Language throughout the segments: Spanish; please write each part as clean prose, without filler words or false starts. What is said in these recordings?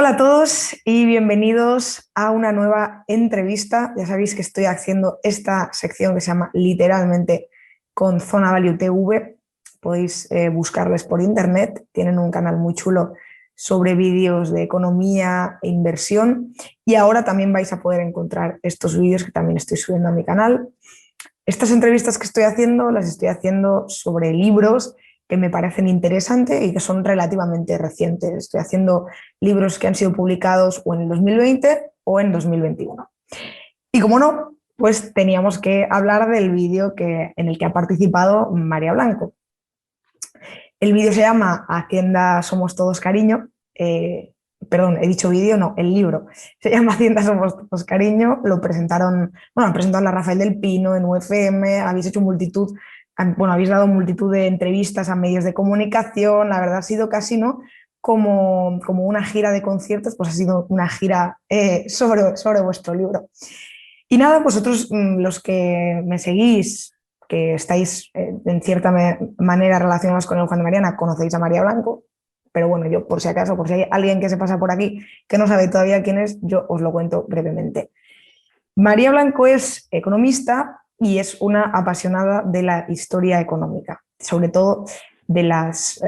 Hola a todos y bienvenidos a una nueva entrevista. Ya sabéis que estoy haciendo esta sección que se llama literalmente con Zona Value TV. Podéis buscarles por internet, tienen un canal muy chulo sobre vídeos de economía e inversión y ahora también vais a poder encontrar estos vídeos que también estoy subiendo a mi canal. Estas entrevistas que estoy haciendo las estoy haciendo sobre libros que me parecen interesantes y que son relativamente recientes. Estoy haciendo libros que han sido publicados o en el 2020 o en 2021. Y como no, pues teníamos que hablar del vídeo en el que ha participado María Blanco. El vídeo se llama Hacienda Somos Todos Cariño. Perdón, he dicho vídeo, no, el libro se llama Hacienda Somos Todos Cariño. Lo presentaron, bueno, han presentado a la Rafael del Pino en UFM, habéis hecho habéis dado multitud de entrevistas a medios de comunicación. La verdad ha sido casi, ¿no?, como una gira de conciertos, pues ha sido una gira sobre vuestro libro. Y nada, vosotros los que me seguís, que estáis en cierta manera relacionados con el Juan de Mariana, conocéis a María Blanco, pero bueno, yo por si acaso, por si hay alguien que se pasa por aquí que no sabe todavía quién es, yo os lo cuento brevemente. María Blanco es economista y es una apasionada de la historia económica, sobre todo de las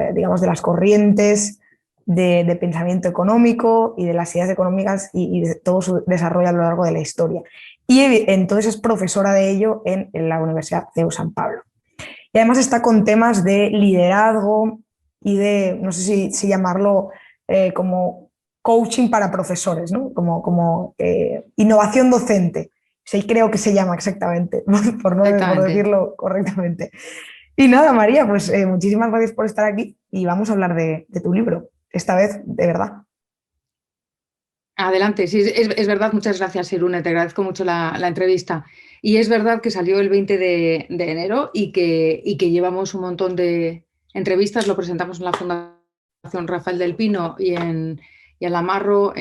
corrientes de pensamiento económico y de las ideas económicas y de todo su desarrollo a lo largo de la historia. Y entonces es profesora de ello en la Universidad CEU San Pablo. Y además está con temas de liderazgo y de, no sé si llamarlo como coaching para profesores, ¿no? como innovación docente. Sí, creo que se llama exactamente, por decirlo correctamente. Y nada, María, pues muchísimas gracias por estar aquí y vamos a hablar de tu libro, esta vez de verdad. Adelante, sí, es verdad, muchas gracias, Irune, te agradezco mucho la entrevista. Y es verdad que salió el 20 de enero y que llevamos un montón de entrevistas, lo presentamos en la Fundación Rafael del Pino y en Alamarro,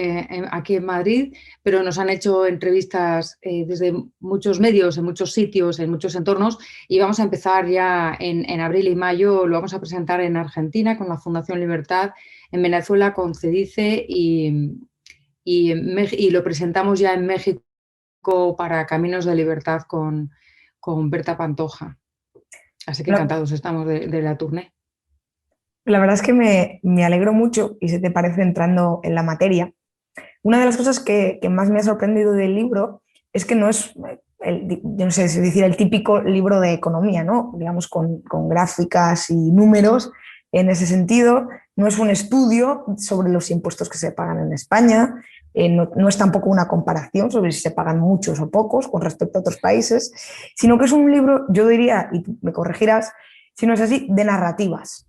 aquí en Madrid, pero nos han hecho entrevistas desde muchos medios, en muchos sitios, en muchos entornos, y vamos a empezar ya en abril y mayo, lo vamos a presentar en Argentina con la Fundación Libertad, en Venezuela con CEDICE y lo presentamos ya en México para Caminos de Libertad con Berta Pantoja. Así que encantados estamos de la tournée. La verdad es que me alegro mucho, y si te parece entrando en la materia, una de las cosas que más me ha sorprendido del libro es que no es, yo no sé si decir, el típico libro de economía, ¿no? Digamos, con gráficas y números. En ese sentido, no es un estudio sobre los impuestos que se pagan en España, no es tampoco una comparación sobre si se pagan muchos o pocos con respecto a otros países, sino que es un libro, yo diría, y tú me corregirás si no es así, de narrativas,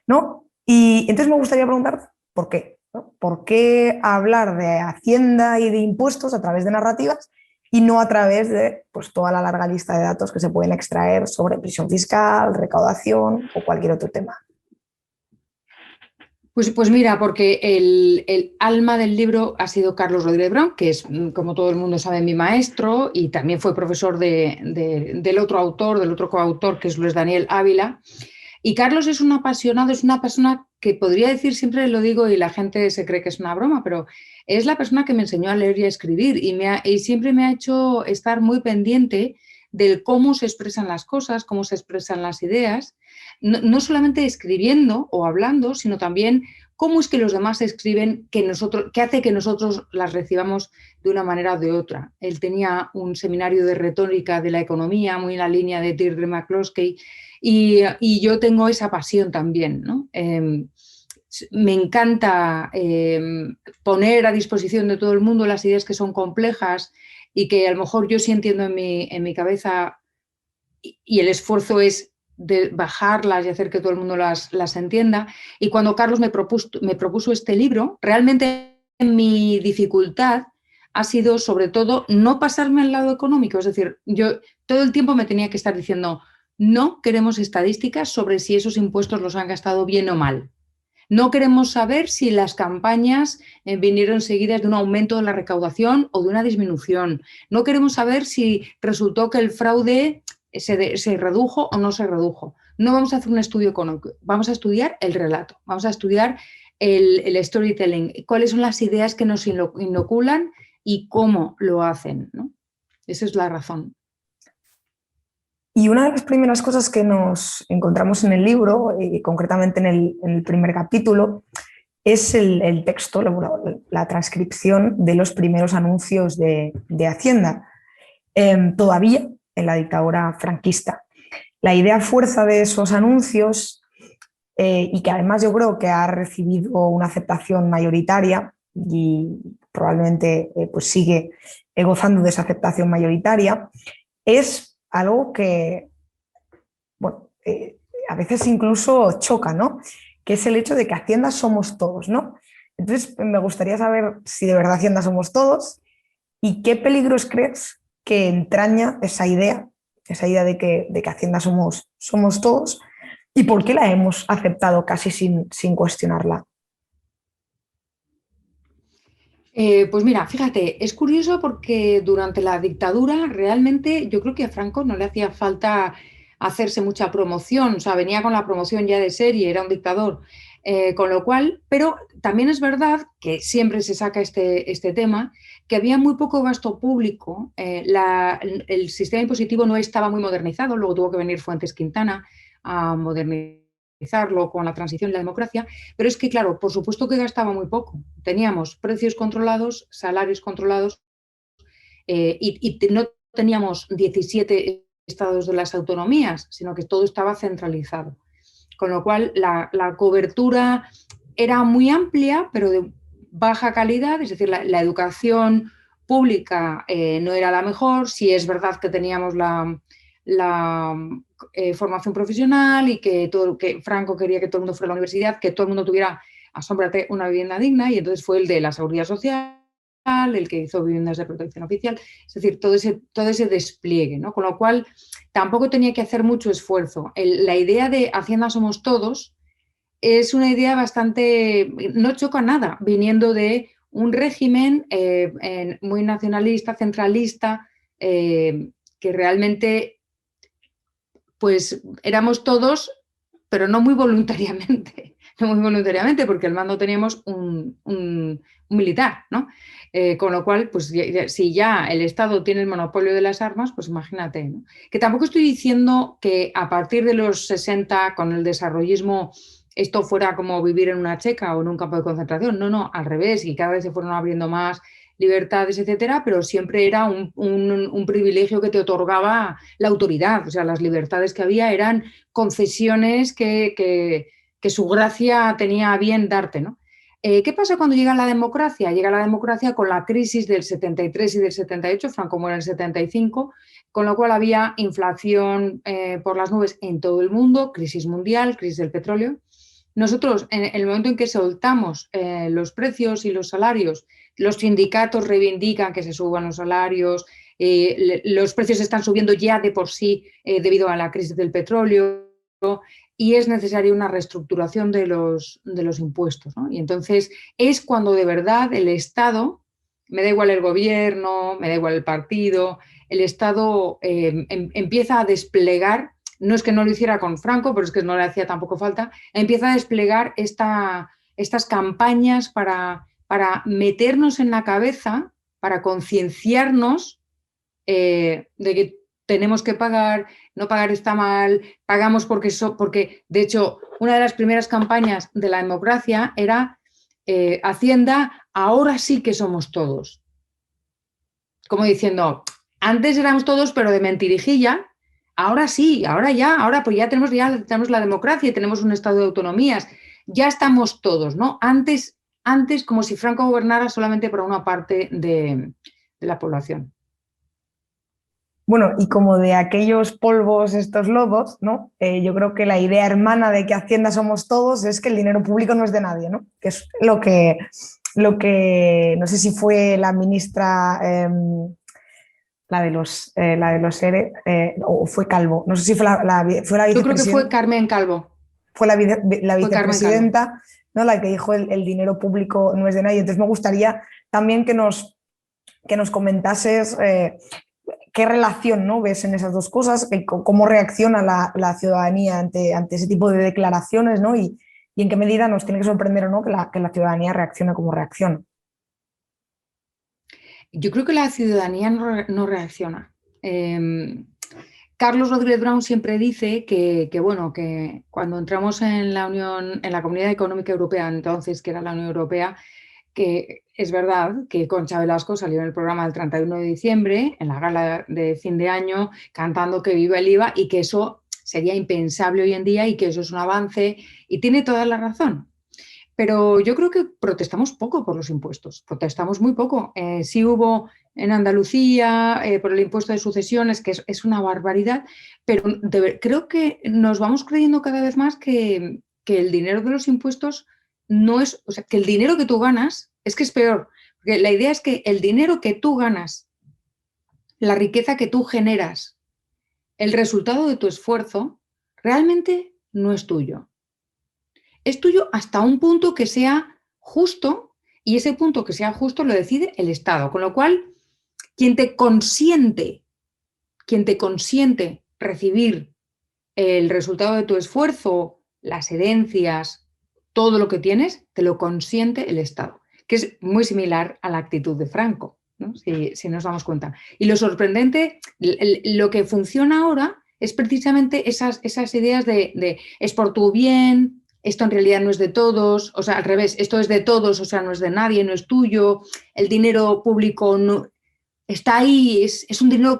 ¿no? Y entonces me gustaría preguntar por qué, ¿no? ¿Por qué hablar de Hacienda y de impuestos a través de narrativas y no a través de pues, toda la larga lista de datos que se pueden extraer sobre presión fiscal, recaudación o cualquier otro tema? Pues mira, porque el alma del libro ha sido Carlos Rodríguez Brown, que es, como todo el mundo sabe, mi maestro, y también fue profesor del otro autor, del otro coautor, que es Luis Daniel Ávila. Y Carlos es un apasionado, es una persona que podría decir, siempre lo digo y la gente se cree que es una broma, pero es la persona que me enseñó a leer y a escribir y siempre me ha hecho estar muy pendiente del cómo se expresan las cosas, cómo se expresan las ideas, no solamente escribiendo o hablando, sino también cómo es que los demás escriben, que hace que nosotros las recibamos de una manera o de otra. Él tenía un seminario de retórica de la economía, muy en la línea de Deirdre McCloskey, y yo tengo esa pasión también, ¿no? Me encanta poner a disposición de todo el mundo las ideas que son complejas y que a lo mejor yo sí entiendo en mi cabeza, y el esfuerzo es de bajarlas y hacer que todo el mundo las entienda. Y cuando Carlos me propuso este libro, realmente mi dificultad ha sido sobre todo no pasarme al lado económico, es decir, yo todo el tiempo me tenía que estar diciendo: no queremos estadísticas sobre si esos impuestos los han gastado bien o mal. No queremos saber si las campañas vinieron seguidas de un aumento de la recaudación o de una disminución. No queremos saber si resultó que el fraude se redujo o no se redujo. No vamos a hacer un estudio económico, vamos a estudiar el relato, vamos a estudiar el storytelling, cuáles son las ideas que nos inoculan y cómo lo hacen, ¿no? Esa es la razón. Y una de las primeras cosas que nos encontramos en el libro, concretamente en el primer capítulo, es el texto, la transcripción de los primeros anuncios de Hacienda, todavía en la dictadura franquista. La idea fuerza de esos anuncios, y que además yo creo que ha recibido una aceptación mayoritaria y probablemente pues sigue gozando de esa aceptación mayoritaria, es algo que, bueno, a veces incluso choca, ¿no? Que es el hecho de que Hacienda somos todos, ¿no? Entonces, me gustaría saber si de verdad Hacienda somos todos y qué peligros crees que entraña esa idea de que Hacienda somos todos y por qué la hemos aceptado casi sin cuestionarla. Pues mira, fíjate, es curioso porque durante la dictadura realmente yo creo que a Franco no le hacía falta hacerse mucha promoción, o sea, venía con la promoción ya de serie, era un dictador, con lo cual, pero también es verdad que siempre se saca este tema, que había muy poco gasto público, el sistema impositivo no estaba muy modernizado, luego tuvo que venir Fuentes Quintana a modernizarlo con la transición y la democracia, pero es que, claro, por supuesto que gastaba muy poco. Teníamos precios controlados, salarios controlados y no teníamos 17 estados de las autonomías, sino que todo estaba centralizado. Con lo cual, la cobertura era muy amplia, pero de baja calidad, es decir, la educación pública no era la mejor. Sí es verdad que teníamos la formación profesional y que Franco quería que todo el mundo fuera a la universidad, que todo el mundo tuviera, asómbrate, una vivienda digna, y entonces fue el de la seguridad social, el que hizo viviendas de protección oficial, es decir, todo ese despliegue, ¿no? Con lo cual tampoco tenía que hacer mucho esfuerzo. La idea de Hacienda somos todos es una idea bastante, no choca nada, viniendo de un régimen muy nacionalista, centralista, que realmente pues éramos todos, pero no muy voluntariamente, no muy voluntariamente, porque al mando teníamos un militar, ¿no? Con lo cual, pues si ya el Estado tiene el monopolio de las armas, pues imagínate, ¿no? Que tampoco estoy diciendo que a partir de los 60, con el desarrollismo, esto fuera como vivir en una checa o en un campo de concentración, no, al revés, y cada vez se fueron abriendo más libertades, etcétera, pero siempre era un privilegio que te otorgaba la autoridad. O sea, las libertades que había eran concesiones que su gracia tenía a bien darte, ¿no? ¿Qué pasa cuando llega la democracia? Llega la democracia con la crisis del 73 y del 78, Franco muere en el 75, con lo cual había inflación por las nubes en todo el mundo, crisis mundial, crisis del petróleo. Nosotros, en el momento en que soltamos los precios y los salarios, los sindicatos reivindican que se suban los salarios, los precios están subiendo ya de por sí debido a la crisis del petróleo, y es necesaria una reestructuración de los impuestos, ¿no? Y entonces es cuando de verdad el Estado, me da igual el gobierno, me da igual el partido, el Estado empieza a desplegar. No es que no lo hiciera con Franco, pero es que no le hacía tampoco falta, empieza a desplegar estas campañas para meternos en la cabeza, para concienciarnos de que tenemos que pagar, no pagar está mal, pagamos porque, de hecho, una de las primeras campañas de la democracia era Hacienda, ahora sí que somos todos. Como diciendo, antes éramos todos, pero de mentirijilla. Ahora sí, ahora pues ya tenemos la democracia y tenemos un estado de autonomías, ya estamos todos, ¿no? Antes como si Franco gobernara solamente para una parte de la población. Bueno, y como de aquellos polvos, estos lodos, ¿no? Yo creo que la idea hermana de que Hacienda somos todos es que el dinero público no es de nadie, ¿no? Que es lo que no sé si fue la ministra... la de los ERE, o fue Calvo, no sé si fue la vicepresidenta. Yo creo que fue Carmen Calvo. Fue la vicepresidenta, ¿no? La que dijo el dinero público no es de nadie. Entonces me gustaría también que nos comentases qué relación, ¿no?, ves en esas dos cosas, cómo reacciona la ciudadanía ante ese tipo de declaraciones, ¿no? Y y en qué medida nos tiene que sorprender o no que la ciudadanía reaccione como reacciona. Yo creo que la ciudadanía no reacciona. Carlos Rodríguez Brown siempre dice bueno, que cuando entramos en la Comunidad Económica Europea, entonces que era la Unión Europea, que es verdad que Concha Velasco salió en el programa del 31 de diciembre, en la gala de fin de año, cantando que viva el IVA y que eso sería impensable hoy en día y que eso es un avance, y tiene toda la razón. Pero yo creo que protestamos poco por los impuestos, protestamos muy poco. Sí hubo en Andalucía por el impuesto de sucesiones, que es una barbaridad, pero creo que nos vamos creyendo cada vez más que el dinero de los impuestos no es, o sea, que el dinero que tú ganas es que es peor. Porque la idea es que el dinero que tú ganas, la riqueza que tú generas, el resultado de tu esfuerzo, realmente no es tuyo. Es tuyo hasta un punto que sea justo, y ese punto que sea justo lo decide el Estado. Con lo cual, quien te consiente recibir el resultado de tu esfuerzo, las herencias, todo lo que tienes, te lo consiente el Estado, que es muy similar a la actitud de Franco, ¿no? Si nos damos cuenta. Y lo sorprendente, lo que funciona ahora es precisamente esas ideas de es por tu bien, esto en realidad no es de todos, o sea, al revés, esto es de todos, o sea, no es de nadie, no es tuyo, el dinero público no, está ahí, es un dinero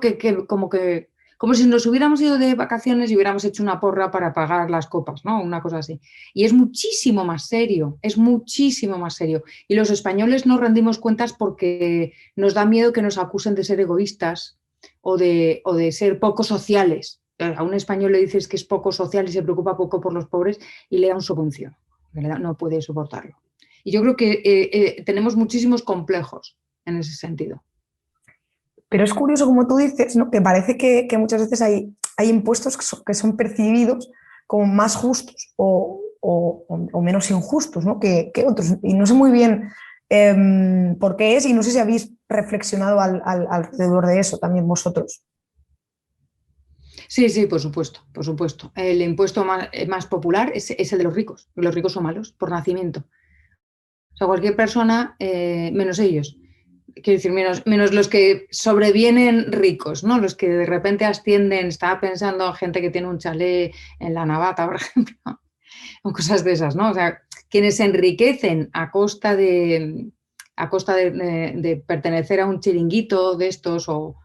como si nos hubiéramos ido de vacaciones y hubiéramos hecho una porra para pagar las copas, ¿no? Una cosa así. Y es muchísimo más serio, es muchísimo más serio. Y los españoles no rendimos cuentas porque nos da miedo que nos acusen de ser egoístas o de ser poco sociales. A un español le dices que es poco social y se preocupa poco por los pobres y le da un subvención. No puede soportarlo. Y yo creo que tenemos muchísimos complejos en ese sentido. Pero es curioso, como tú dices, ¿no? Que parece que muchas veces hay impuestos que son percibidos como más justos o menos injustos, ¿no? que otros. Y no sé muy bien por qué es, y no sé si habéis reflexionado alrededor de eso también vosotros. Sí, por supuesto, por supuesto. El impuesto más popular es el de los ricos. Los ricos son malos por nacimiento. O sea, cualquier persona, menos ellos. Quiero decir, menos los que sobrevienen ricos, ¿no? Los que de repente ascienden, estaba pensando en gente que tiene un chalet en la Navata, por ejemplo, o cosas de esas, ¿no? O sea, quienes se enriquecen a costa de pertenecer a un chiringuito de estos o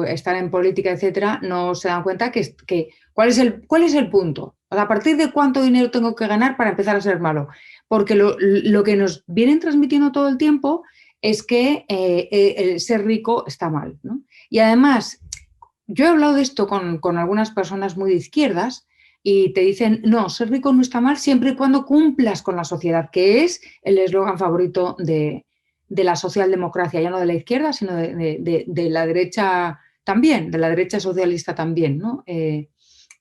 estar en política, etcétera, no se dan cuenta que ¿cuál es el punto? O sea, ¿a partir de cuánto dinero tengo que ganar para empezar a ser malo? Porque lo que nos vienen transmitiendo todo el tiempo es que el ser rico está mal, ¿no? Y además, yo he hablado de esto con algunas personas muy de izquierdas y te dicen, no, ser rico no está mal siempre y cuando cumplas con la sociedad, que es el eslogan favorito de la socialdemocracia, ya no de la izquierda, sino de la derecha también, de la derecha socialista también, ¿no?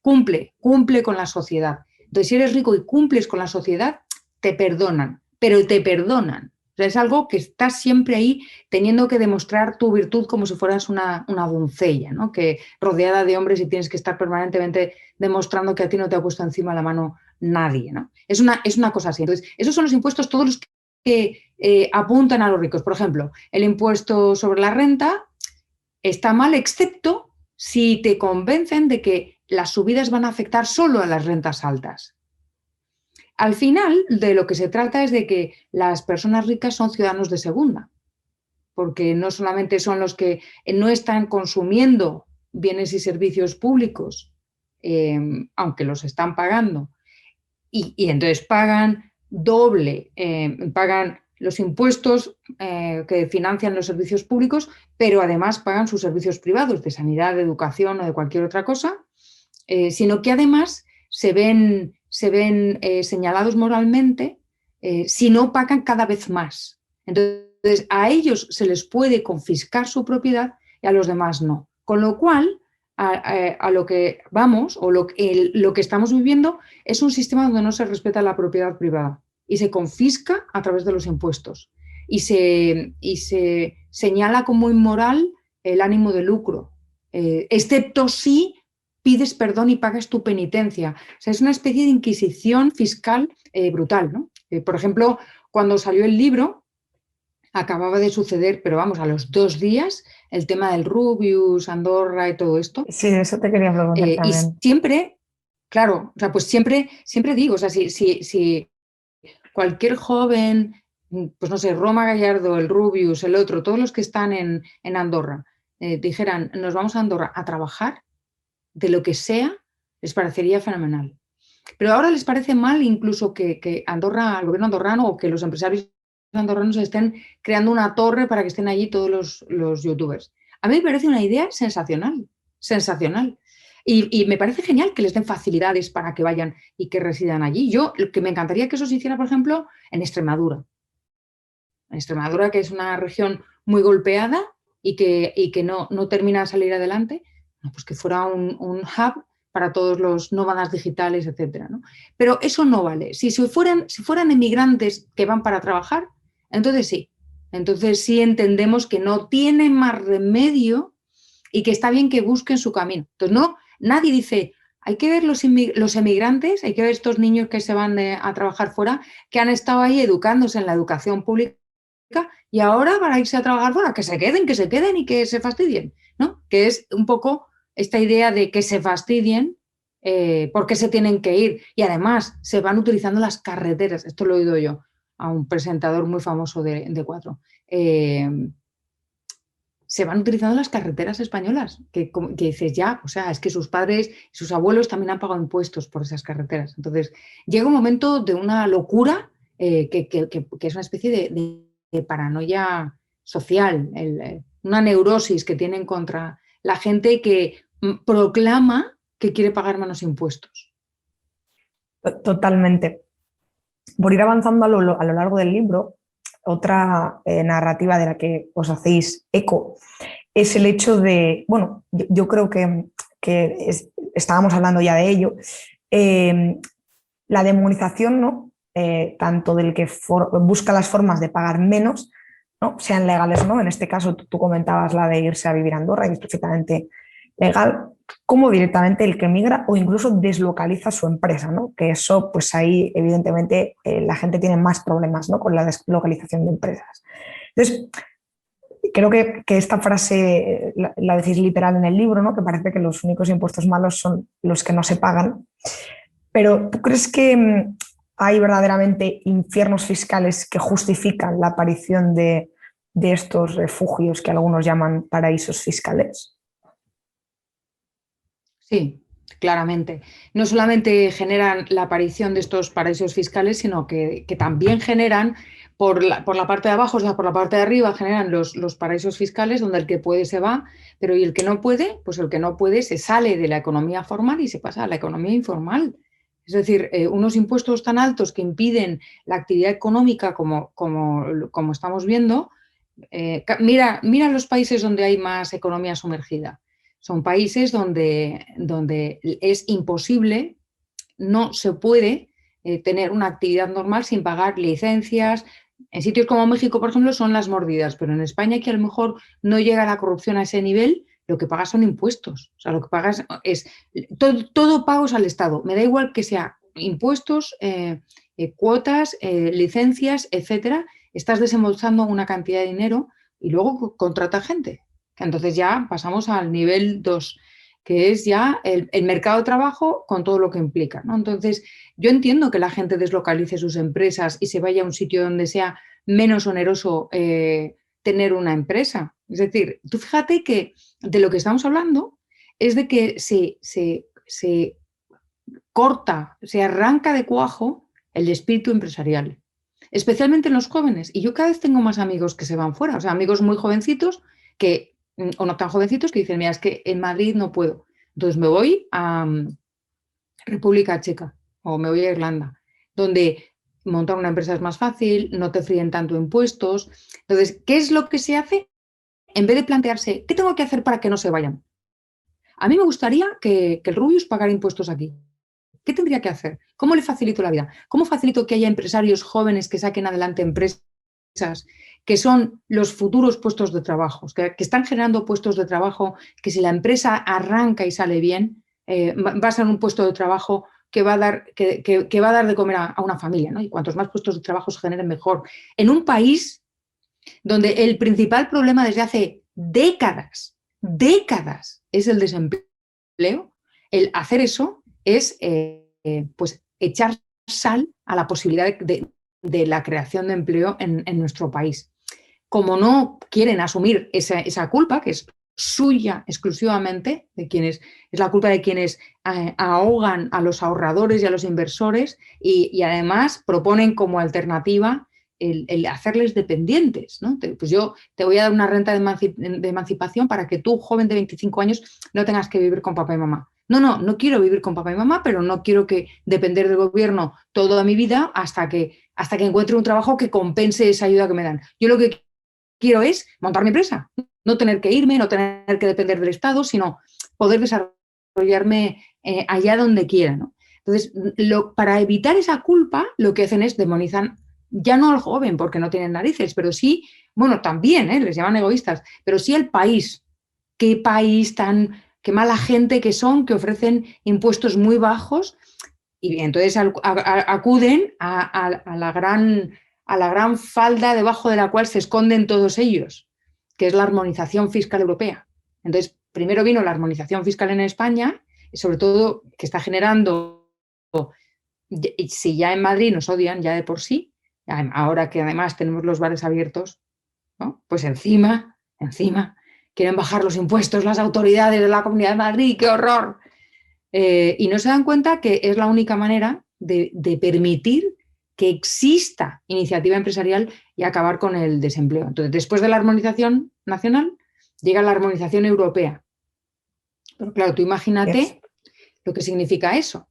Cumple con la sociedad. Entonces, si eres rico y cumples con la sociedad, te perdonan, pero te perdonan. O sea, es algo que estás siempre ahí teniendo que demostrar tu virtud como si fueras una doncella, ¿no? Que rodeada de hombres y tienes que estar permanentemente demostrando que a ti no te ha puesto encima la mano nadie, ¿no? Es una cosa así. Entonces, esos son los impuestos todos los que apuntan a los ricos. Por ejemplo, el impuesto sobre la renta está mal, excepto si te convencen de que las subidas van a afectar solo a las rentas altas. Al final, de lo que se trata es de que las personas ricas son ciudadanos de segunda, porque no solamente son los que no están consumiendo bienes y servicios públicos, aunque los están pagando, y entonces pagan doble, pagan los impuestos que financian los servicios públicos, pero además pagan sus servicios privados de sanidad, de educación o de cualquier otra cosa, sino que además se ven señalados moralmente si no pagan cada vez más. Entonces, a ellos se les puede confiscar su propiedad y a los demás no. Con lo cual, a lo que vamos o lo que estamos viviendo es un sistema donde no se respeta la propiedad privada y se confisca a través de los impuestos y se señala como inmoral el ánimo de lucro, excepto si pides perdón y pagas tu penitencia. O sea, es una especie de inquisición fiscal brutal, ¿no? Por ejemplo, cuando salió el libro, acababa de suceder, pero vamos, a los 2 días, el tema del Rubius, Andorra y todo esto. Sí, eso te quería preguntar Y también. siempre, claro, o sea, pues siempre digo, o sea, si cualquier joven, pues no sé, Roma Gallardo, el Rubius, el otro, todos los que están en Andorra, dijeran, nos vamos a Andorra a trabajar, de lo que sea, les parecería fenomenal. Pero ahora les parece mal incluso que Andorra, el gobierno andorrano o que los empresarios andorranos estén creando una torre para que estén allí todos los youtubers. A mí me parece una idea sensacional, sensacional. Y me parece genial que les den facilidades para que vayan y que residan allí. Yo, lo que me encantaría que eso se hiciera, por ejemplo, en Extremadura. En Extremadura, que es una región muy golpeada y que no termina de salir adelante, pues que fuera un hub para todos los nómadas digitales, etcétera, ¿no? Pero eso no vale. Si fueran emigrantes que van para trabajar, entonces sí. Entonces sí entendemos que no tienen más remedio y que está bien que busquen su camino. Entonces no, nadie dice, hay que ver los emigrantes, hay que ver estos niños que se van a trabajar fuera, que han estado ahí educándose en la educación pública y ahora van a irse a trabajar fuera, que se queden y que se fastidien, ¿no? Que es un poco esta idea de que se fastidien porque se tienen que ir. Y además se van utilizando las carreteras, esto lo he oído yo a un presentador muy famoso de Cuatro. Se van utilizando las carreteras españolas, que dices ya, o sea, es que sus padres y sus abuelos también han pagado impuestos por esas carreteras. Entonces, llega un momento de una locura que es una especie de paranoia social, una neurosis que tienen contra la gente que proclama que quiere pagar menos impuestos. Totalmente. Por ir avanzando a lo largo del libro, otra narrativa de la que os hacéis eco es el hecho de, bueno, yo creo que estábamos hablando ya de ello, la demonización, ¿no? Tanto del que busca las formas de pagar menos, ¿no? Sean legales o no. En este caso tú comentabas la de irse a vivir a Andorra y es perfectamente legal, como directamente el que migra o incluso deslocaliza su empresa, ¿no? Que eso, pues ahí evidentemente la gente tiene más problemas, ¿no? Con la deslocalización de empresas. Entonces, creo que esta frase la decís literal en el libro, ¿no? Que parece que los únicos impuestos malos son los que no se pagan. Pero ¿tú crees que hay verdaderamente infiernos fiscales que justifican la aparición de estos refugios que algunos llaman paraísos fiscales? Sí, claramente. No solamente generan la aparición de estos paraísos fiscales, sino que también generan por la parte de abajo, o sea, por la parte de arriba, generan los paraísos fiscales donde el que puede se va, pero y el que no puede, pues el que no puede se sale de la economía formal y se pasa a la economía informal. Es decir, unos impuestos tan altos que impiden la actividad económica como estamos viendo. Mira los países donde hay más economía sumergida. Son países donde es imposible, no se puede tener una actividad normal sin pagar licencias. En sitios como México, por ejemplo, son las mordidas, pero en España, que a lo mejor no llega la corrupción a ese nivel, lo que pagas son impuestos. O sea, lo que pagas es todo pagos al Estado. Me da igual que sea impuestos, cuotas, licencias, etcétera. Estás desembolsando una cantidad de dinero y luego contrata gente. Entonces ya pasamos al nivel 2, que es ya el mercado de trabajo con todo lo que implica, ¿no? Entonces, yo entiendo que la gente deslocalice sus empresas y se vaya a un sitio donde sea menos oneroso tener una empresa. Es decir, tú fíjate que de lo que estamos hablando es de que se corta, se arranca de cuajo el espíritu empresarial, especialmente en los jóvenes. Y yo cada vez tengo más amigos que se van fuera, o sea, amigos muy jovencitos que, o no tan jovencitos, que dicen, mira, es que en Madrid no puedo. Entonces me voy a República Checa o me voy a Irlanda, donde montar una empresa es más fácil, no te fríen tanto impuestos. Entonces, ¿qué es lo que se hace? En vez de plantearse, ¿qué tengo que hacer para que no se vayan? A mí me gustaría que el Rubius pagara impuestos aquí. ¿Qué tendría que hacer? ¿Cómo le facilito la vida? ¿Cómo facilito que haya empresarios jóvenes que saquen adelante empresas que son los futuros puestos de trabajo, que están generando puestos de trabajo, que si la empresa arranca y sale bien, vas a un puesto de trabajo que va a dar, que va a dar de comer a una familia, ¿no? Y cuantos más puestos de trabajo se generen, mejor. En un país donde el principal problema desde hace décadas es el desempleo, el hacer eso es pues echar sal a la posibilidad de la creación de empleo en nuestro país. Como no quieren asumir esa culpa, que es suya exclusivamente, es la culpa de quienes ahogan a los ahorradores y a los inversores y además proponen como alternativa el hacerles dependientes, ¿no? Pues yo te voy a dar una renta de emancipación para que tú, joven de 25 años, no tengas que vivir con papá y mamá. No quiero vivir con papá y mamá, pero no quiero que depender del gobierno toda mi vida hasta que encuentre un trabajo que compense esa ayuda que me dan. Yo lo que quiero es montar mi empresa, no tener que irme, no tener que depender del Estado, sino poder desarrollarme allá donde quiera, ¿no? Entonces, para evitar esa culpa, lo que hacen es demonizan ya no al joven porque no tienen narices, pero sí, bueno, también, les llaman egoístas, pero sí al país. Qué país qué mala gente que son, que ofrecen impuestos muy bajos y entonces acuden a la gran falda debajo de la cual se esconden todos ellos, que es la armonización fiscal europea. Entonces, primero vino la armonización fiscal en España, y sobre todo que está generando, si ya en Madrid nos odian ya de por sí, ahora que además tenemos los bares abiertos, ¿no? Pues encima quieren bajar los impuestos las autoridades de la Comunidad de Madrid, ¡qué horror! Y no se dan cuenta que es la única manera de permitir que exista iniciativa empresarial y acabar con el desempleo. Entonces, después de la armonización nacional, llega la armonización europea. Pero claro, tú imagínate lo que significa eso.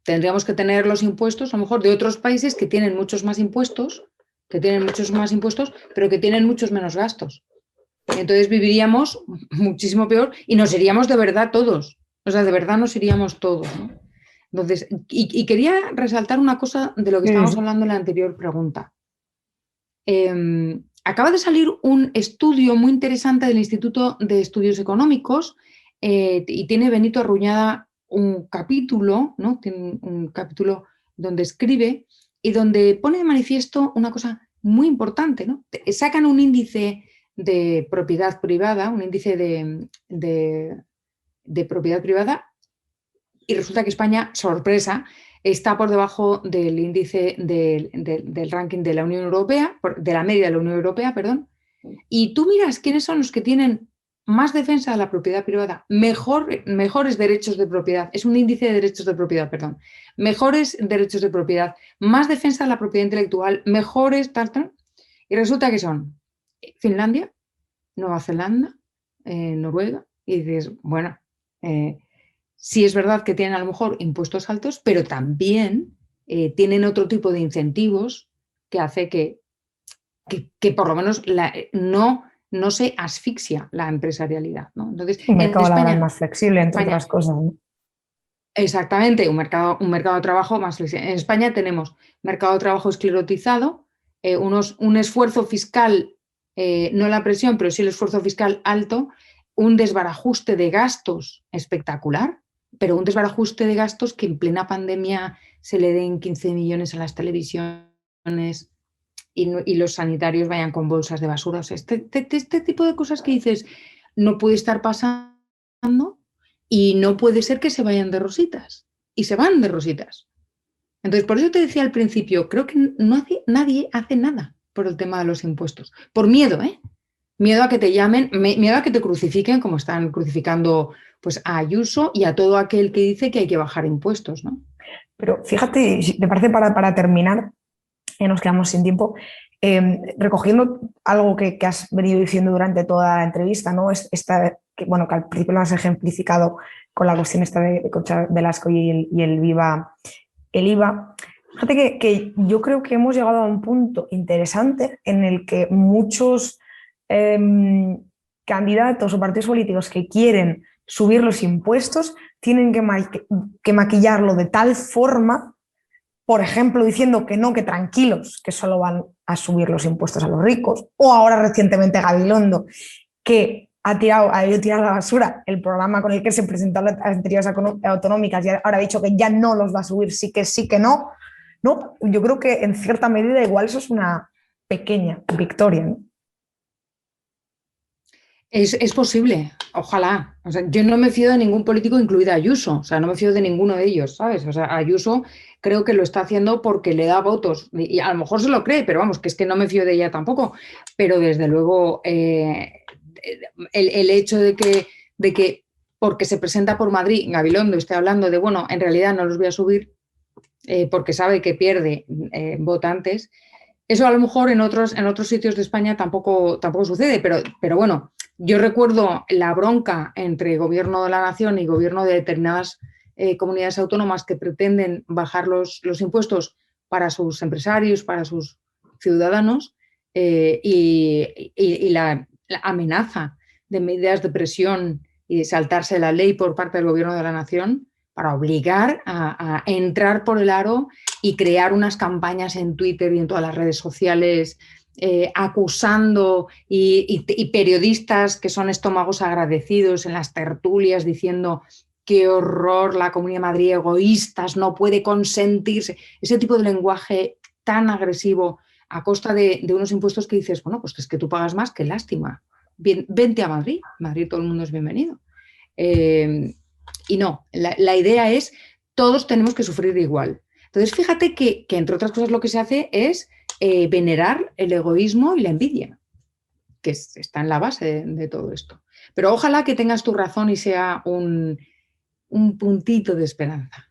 Tendríamos que tener los impuestos, a lo mejor, de otros países que tienen muchos más impuestos, pero que tienen muchos menos gastos. Entonces viviríamos muchísimo peor y nos iríamos de verdad todos. O sea, de verdad nos iríamos todos, ¿no? Entonces, y quería resaltar una cosa de lo que estábamos hablando en la anterior pregunta. Acaba de salir un estudio muy interesante del Instituto de Estudios Económicos y tiene Benito Arruñada un capítulo, ¿no? Tiene un capítulo donde escribe y donde pone de manifiesto una cosa muy importante, ¿no? Sacan un índice de propiedad privada, un índice de propiedad privada, y resulta que España, sorpresa, está por debajo del índice del ranking de la Unión Europea, de la media de la Unión Europea, perdón, y tú miras quiénes son los que tienen más defensa de la propiedad privada, mejores derechos de propiedad, es un índice de derechos de propiedad, perdón, mejores derechos de propiedad, más defensa de la propiedad intelectual, mejores tal, y resulta que son Finlandia, Nueva Zelanda, Noruega, y dices, bueno, sí es verdad que tienen a lo mejor impuestos altos, pero también tienen otro tipo de incentivos que hace que por lo menos no se asfixia la empresarialidad, ¿no? Entonces, un mercado en España, laboral más flexible, entre otras cosas, ¿no? Exactamente, un mercado de trabajo más flexible. En España tenemos mercado de trabajo esclerotizado, un esfuerzo fiscal, no la presión, pero sí el esfuerzo fiscal alto, un desbarajuste de gastos espectacular, pero un desbarajuste de gastos que en plena pandemia se le den 15 millones a las televisiones y los sanitarios vayan con bolsas de basura. O sea, este tipo de cosas que dices no puede estar pasando y no puede ser que se vayan de rositas. Y se van de rositas. Entonces, por eso te decía al principio, creo que nadie hace nada por el tema de los impuestos. Por miedo, ¿eh? Miedo a que te llamen, miedo a que te crucifiquen, como están crucificando pues, a Ayuso y a todo aquel que dice que hay que bajar impuestos, ¿no? Pero fíjate, si te parece, para terminar, nos quedamos sin tiempo, recogiendo algo que has venido diciendo durante toda la entrevista, ¿no? Que al principio lo has ejemplificado con la cuestión esta de Concha Velasco y el IVA. Fíjate que yo creo que hemos llegado a un punto interesante en el que muchos candidatos o partidos políticos que quieren subir los impuestos tienen que maquillarlo de tal forma, por ejemplo, diciendo que no, que tranquilos, que solo van a subir los impuestos a los ricos, o ahora recientemente Gabilondo, que ha ido tirado a la basura el programa con el que se presentó a las anteriores autonómicas y ahora ha dicho que ya no los va a subir, sí que no. No, yo creo que en cierta medida igual eso es una pequeña victoria, ¿no? Es posible, ojalá. O sea, yo no me fío de ningún político, incluida Ayuso. O sea, no me fío de ninguno de ellos, ¿sabes? O sea, Ayuso creo que lo está haciendo porque le da votos. Y a lo mejor se lo cree, pero vamos, que es que no me fío de ella tampoco. Pero desde luego, el hecho de que porque se presenta por Madrid, Gabilondo esté hablando de, bueno, en realidad no los voy a subir porque sabe que pierde votantes. Eso a lo mejor en otros sitios de España tampoco sucede, pero bueno, yo recuerdo la bronca entre gobierno de la nación y gobierno de determinadas comunidades autónomas que pretenden bajar los impuestos para sus empresarios, para sus ciudadanos, y la amenaza de medidas de presión y de saltarse la ley por parte del gobierno de la nación para obligar a entrar por el aro y crear unas campañas en Twitter y en todas las redes sociales acusando y periodistas que son estómagos agradecidos en las tertulias diciendo qué horror, la Comunidad de Madrid, egoístas, no puede consentirse. Ese tipo de lenguaje tan agresivo a costa de unos impuestos que dices, bueno, pues es que tú pagas más, qué lástima. Bien, vente a Madrid, Madrid todo el mundo es bienvenido. Y no, la idea es todos tenemos que sufrir igual. Entonces, fíjate que entre otras cosas lo que se hace es venerar el egoísmo y la envidia, que está en la base de todo esto. Pero ojalá que tengas tu razón y sea un puntito de esperanza.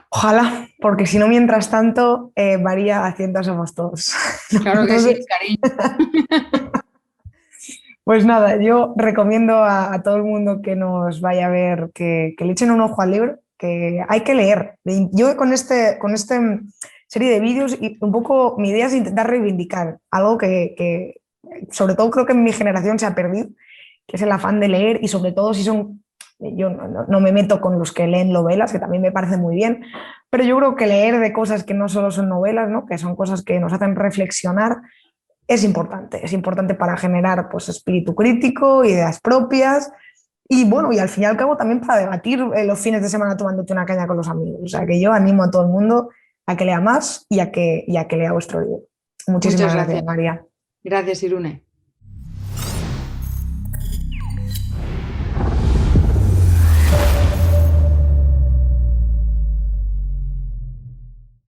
Ojalá, porque si no, mientras tanto, varía a cientos somos todos. Claro que sí, cariño. Pues nada, yo recomiendo a todo el mundo que nos vaya a ver, que le echen un ojo al libro, que hay que leer. Yo con esta serie de vídeos, y un poco mi idea es intentar reivindicar algo que sobre todo creo que en mi generación se ha perdido, que es el afán de leer, y sobre todo si son, yo no me meto con los que leen novelas, que también me parece muy bien, pero yo creo que leer de cosas que no solo son novelas, ¿no? Que son cosas que nos hacen reflexionar, es importante para generar pues, espíritu crítico, ideas propias y bueno, y al fin y al cabo también para debatir los fines de semana tomándote una caña con los amigos. O sea que yo animo a todo el mundo a que lea más y a que lea vuestro libro. Muchísimas gracias, María. Gracias, Irune.